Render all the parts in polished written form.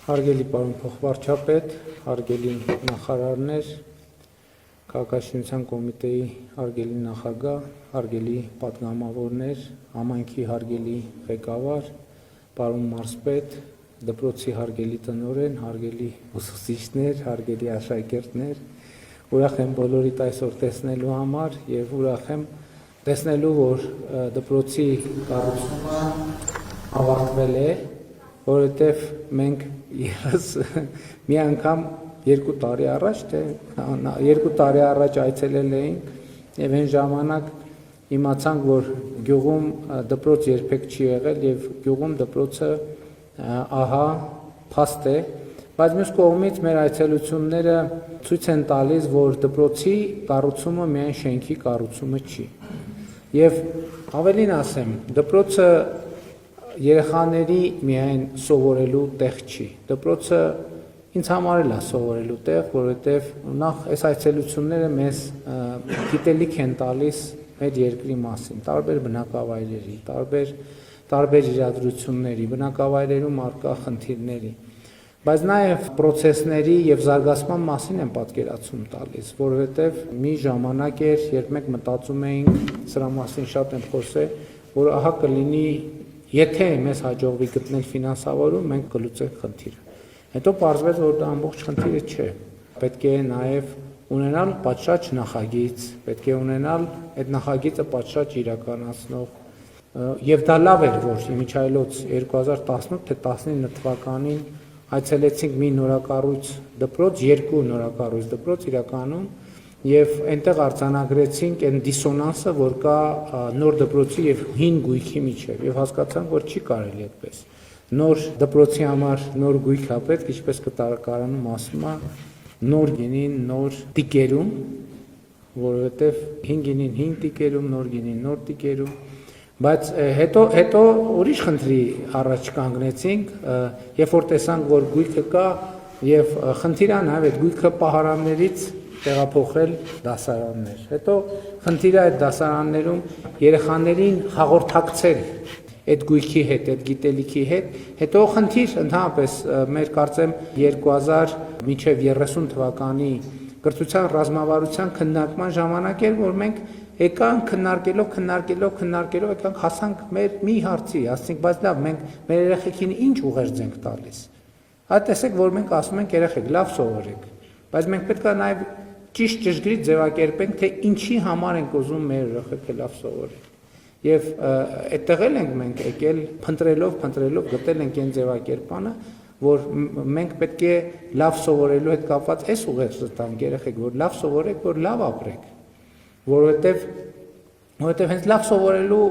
Հարգելի պարոն փոխվարչապետ, հարգելի նախարարներ, Քաղաքաշինության կոմիտեի հարգելի նախագահ, հարգելի պատգամավորներ, համայնքի հարգելի ղեկավար, պարոն մարզպետ, դպրոցի հարգելի տնօրեն, հարգելի ուսուցիչներ, հարգելի աշակերտներ, ուրախ եմ բոլորիդ այսօր տեսնելու համար եւ ուրախ եմ տեսնելու, որ դպրոցի կառուցումը ավարտվել է, որովհետեւ մենք ևս մի անգամ 2 տարի առաջ, թե 2 տարի առաջ այցելել էինք եւ այն ժամանակ իմացանք, որ գյուղում դպրոց երբեք չի եղել եւ գյուղում դպրոցը ահա փաստ է, բայց մյուս կողմից մեր այցելությունները ցույց են տալիս, որ դպրոցի կառուցումը միայն շենքի կառուցումը չի։ Եվ ավելին ասեմ, դպրոցը երեխաների միայն սովորելու տեղ չի։ Դպրոցը ինձ համար էլ է սովորելու տեղ, որովհետև նախ այս այցելությունները մեզ գիտելիք են տալիս մեր երկրի մասին, տարբեր բնակավայրերի, տարբեր իրադրությունների, բնակավայրերում առկա խնդիրների, բայց նաև պրոցեսների եւ զարգացման մասին են պատկերացում տալիս, որովհետև մի ժամանակ էր, երբ մենք մտածում էինք, սրա մասին շատ եմ խոսել, որ ահա կլինի, եթե մեզ հաջողվի գտնել ֆինանսավորում, մենք կլուծենք խնդիրը։ Հետո պարզվեց, որ դա ամբողջ խնդիրը չէ։ Պետք է նաև ունենալ պատշաճ նախագիծ, պետք է ունենալ այդ նախագիծը պատշաճ իրականացնող, եւ դա լավ էր, որ իմիջայլոց 2018 թե 19 թվականին այցելեցինք մի նորակառույց դպրոց, 2 նորակառույց դպրոց իրականում եւ այնտեղ արձանագրեցինք այն դիսոնանսը, որ կա նոր դպրոցի եւ հին գույքի միջեւ եւ հասկացանք, որ չի կարելի այդպես։ Նոր դպրոցի համար նոր գույք է պետք, ինչպես կտարակարանում ասում է, նոր գինին նոր տիկերում, որովհետեւ հին գինին հին տիկերում, նոր գինին նոր տիկերում, բայց հետո ուրիշ խնդրի առաջ կանգնեցինք, երբ որ տեսանք, որ գույքը կա եւ խնդիրը նաեւ այդ գույքը պահարաններից տեղափոխել դասարաններ։ Հետո խնդիրը այդ դասարաններում երեխաներին հաղորդակցել այդ գույքի հետ, այդ գիտելիքի հետ, հետո խնդիր ընդհանրապես մեր կարծեմ 2000 մինչև 30 թվականի կրթության ռազմավարության քննարկման ժամանակ էր, որ մենք եկանք քննարկելով եկանք հասանք մեր մի հարցի, ասենք, բայց լավ, մենք մեր երեխեքին ինչ ուղերձ ենք տալիս։ Այդ տեսեք, որ մենք ասում ենք երեխեք, լավ սովորեք, բայց մենք պետք է նաև ճիշտ ճշգրիտ ձևակերպենք, թե ինչի համար ենք ուզում մեր երեխեքը լավ սովորեն։ Եվ այդտեղ ենք մենք եկել փնտրելով գտել ենք այն ձևակերպանը, որ մենք պետք է լավ սովորելու հետ կապված այս ուղերձը տանք երեխեք, որ լավ սովորեք, որ լավ ապրեք, որովհետև հենց լավ սովորելու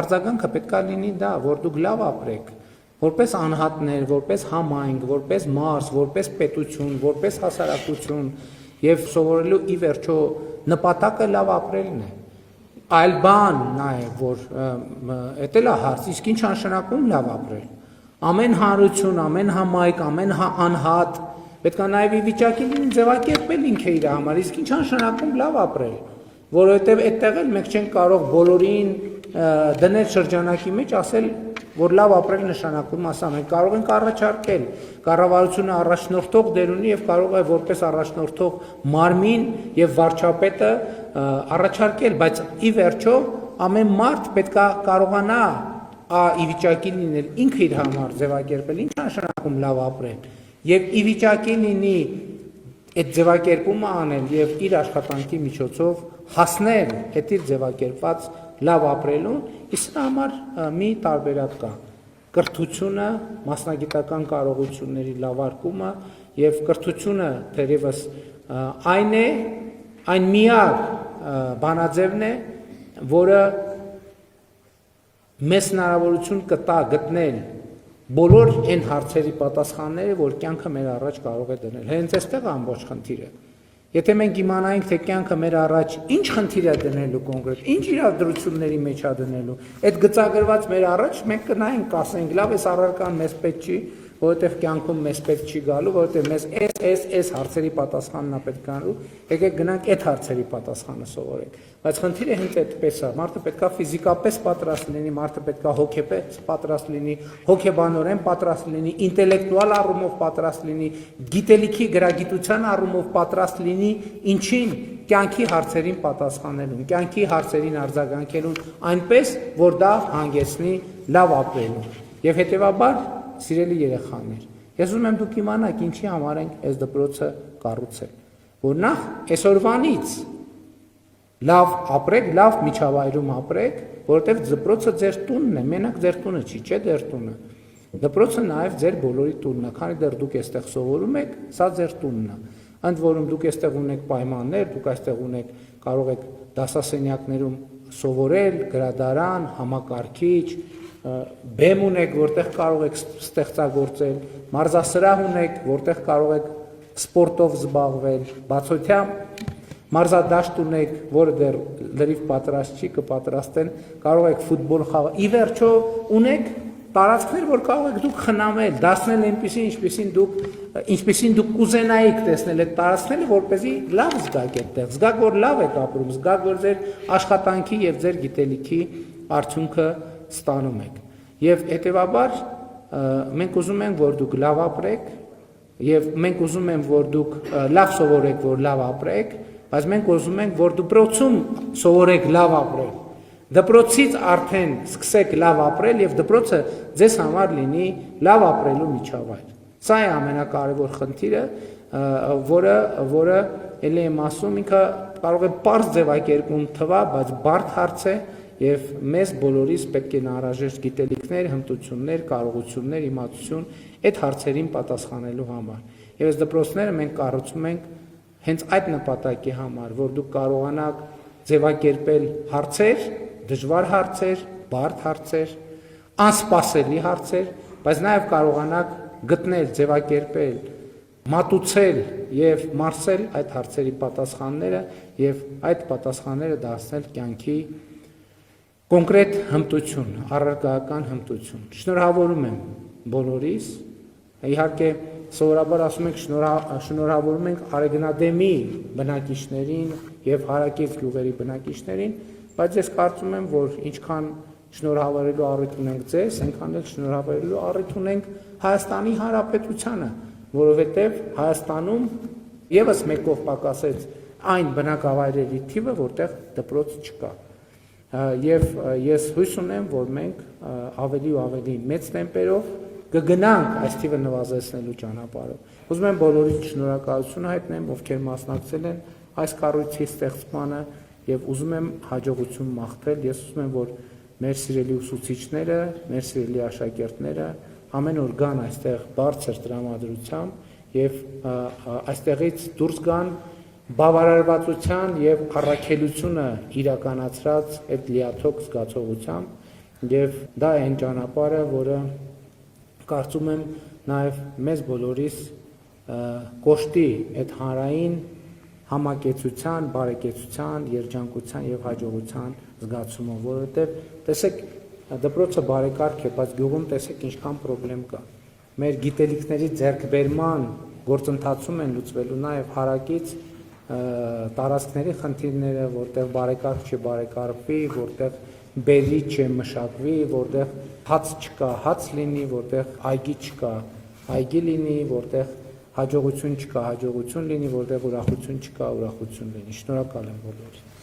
արձագանքը պետք է լինի դա, որ դուք լավ ապրեք, որպես անհատներ, որպես համայնք, որպես մարզ, որպես պետություն, որպես հասարակություն, եւ սովորելու ի վերջո նպատակը լավ ապրելն է։ Այլ բան նաև, որ էդ էլ է հարց, իսկ ինչ նշանակում լավ ապրել։ Ամեն հանրություն, ամեն համայնք, ամեն անհատ պետք է նաև ի վիճակի լինի ձևակերպել ինքը իր համար, իսկ ինչ նշանակում լավ ապրել, որովհետև այդտեղ էլ մենք չենք կարող բոլորին դնել շրջանակի մեջ, ասել, որ լավ ապրել նշանակում ասա, մենք կարող ենք առաջարկել, կառավարությունը առաջնորդող դեր ունի եւ կարող է որպես առաջնորդող մարմին եւ վարչապետը առաջարկել, բայց ի վերջո ամեն մարդ պետք է կարողանա ի վիճակի լինել ինքը իր համար ձևակերպել, ինչ նշանակում լավ ապրել եւ ի վիճակի լինի այդ ձևակերպումը անել եւ իր աշխատանքի միջոցով հասնել այդ իր ձևակերպված լավ ապրելուն, իսկ սրա համար մի տարբերակ կա։ Կրթությունը, մասնագիտական կարողությունների լավարկումը եւ կրթությունը թերևս այն միակ բանաձևն է, որը մեզ հնարավորություն կտա գտնել բոլոր այն հարցերի պատասխանները, որ կյանքը մեր առաջ կարող է դնել։ Հենց այստեղ է ամբողջ խնդիրը։ Եթե մենք իմանայինք, թե կյանքը մեր առաջ ինչ խնդիր է դնելու կոնկրետ, ինչ իրադրությունների մեջ է դնելու, այդ գծագրված մեր առաջ մենք կնայենք, կասենք, լավ, այս առարկան մեզ պետք չի, որովհետև կյանքում մեզ պետք չի գալու, որովհետև մեզ այս հարցերի պատասխանն է պետք գալու, եկեք գնանք այդ հարցերի պատասխանը սովորենք։ Բայց խնդիրը հենց այդպես է, մարդը պետքա ֆիզիկապես պատրաստ լինի, մարդը պետքա հոգեպես պատրաստ լինի, հոգեբանորեն պատրաստ լինի, ինտելեկտուալ առումով պատրաստ լինի, գիտելիքի գրագիտության առումով պատրաստ լինի, ինչին կյանքի հարցերին պատասխանելուն, կյանքի հարցերին արձագանքելուն այնպես, որ դա հանգեցնի լավ ապրելուն։ Եվ հետևաբար, սիրելի երեխաներ, ես ուզում եմ դուք իմանաք ինչի համար ենք այս դպրոցը կառուցել, որ նախ այսօրվանից լավ ապրեք, լավ միջավայրում ապրեք, որովհետև դպրոցը ձեր տունն է, մենակ ձեր տունը չի, չէ՞ ձեր տունը։ Դպրոցը նաև ձեր բոլորի տունն է, քանի դեռ դուք այստեղ սովորում եք, սա ձեր տունն է։ Ընդ որում դուք այստեղ ունեք պայմաններ, դուք այստեղ ունեք, կարող եք դասասենյակներում սովորել, գրադարան, համակարգիչ, բեմ ունեք, որտեղ կարող եք ստեղծագործել, մարզասրահ ունեք, որտեղ կարող եք սպորտով զբաղվել, բացօթյա մարզադաշտ ունեք, որը դեռ լրիվ պատրաստ չի, կպատրաստեն, կարող եք ֆուտբոլ խաղալ։ Ի վերջո ունեք տարածքներ, որ կարող եք դուք խնամել, դասնել այնպեսին, ինչպեսին դուք կուզենայիք տեսնել այդ տարածքները, որպեսզի լավ զգաք այդտեղ, զգաք, որ լավ եք ապրում, զգաք, որ ձեր աշխատանքի եւ ձեր գիտելիքի արդյունքը ստանում եք։ Եվ հետեւաբար մենք ուզում ենք, որ դուք լավ ապրեք, եւ մենք ուզում ենք, որ դուք լավ սովորեք, որ լավ ապրեք, բայց մենք ուզում ենք, որ դպրոցում սովորեք լավ ապրել։ Դպրոցից արդեն սկսեք լավ ապրել եւ դպրոցը ձեզ համար լինի լավ ապրելու միջավայր։ Սա է ամենակարևոր խնդիրը, որը ելի եմ ասում, ինքը կարող է պարզ ձևակերպում թվա, բայց բարդ հարց է եւ մեզ բոլորիս պետք է անհրաժեշտ գիտելիքներ, հմտություններ, կարողություններ, իմացություն այդ հարցերին պատասխանելու համար։ Եվ այս դպրոցները մենք կառուցում ենք հենց այդ նպատակի համար, որ դուք կարողանաք ձևակերպել հարցեր, դժվար հարցեր, բարդ հարցեր, անսպասելի հարցեր, բայց նաև կարողանաք գտնել, ձևակերպել, մատուցել եւ մարսել այդ հարցերի պատասխանները եւ այդ պատասխանները դարձնել կյանքի կոնկրետ հմտություն, առարկայական հմտություն։ Շնորհավորում եմ բոլորիս, իհարկե սովորաբար ասում ենք շնորհավորում ենք Արեգնադեմի բնակիչներին եւ հարակից գյուղերի բնակիչներին, բայց ես կարծում եմ, որ ինչքան շնորհավորելու առիթ ունենք ձեզ, այնքան էլ շնորհավորելու առիթ ունենք Հայաստանի Հանրապետությանը, որովհետեւ Հայաստանում եւս մեկով պակասեց այն բնակավայրերի թիվը, որտեղ դպրոց չկա։ Եվ ես հույս ունեմ, որ մենք ավելի ու ավելի մեծ տեմպերով կգնանք այս թիվը նվազեցնելու ճանապարհով։ Ուզում եմ բոլորին շնորհակալություն հայտնեմ, ովքեր մասնակցել են այս կառույցի ստեղծմանը եւ ուզում եմ հաջողություն մաղթել։ Ես ուզում եմ, որ մեր սիրելի ուսուցիչները, մեր սիրելի աշակերտները ամեն օր գան այստեղ բարձր տրամադրությամբ եւ այստեղից դուրս գան բավարարվածության եւ առաքելությունը իրականացրած այդ լիաթոք զգացողությամբ եւ դա է այն ճանապարհը, որը կարծում եմ նաեւ մեզ բոլորիս կոշտի այդ հանրային համակեցության, բարեկեցության, երջանկության եւ հաջողության զգացումը, որովհետեւ տեսեք դպրոցը բարեկարգ է, բայց գյուղում տեսեք ինչքան խնդրեմ կա։ Մեր գիտելիքների ձեռքբերման գործընթացում են լուծվելու նաեւ հարակից տարածքների խնդիրները, որտեղ բարեկարգ չբարեկարգվի, որտեղ բերի չմշակվի, որտեղ հաց չկա, հաց լինի, որտեղ այգի չկա, այգի լինի, որտեղ հաջողություն չկա, հաջողություն լինի, որտեղ ուրախություն չկա, ուրախություն լինի։ Շնորհակալ եմ բոլորին։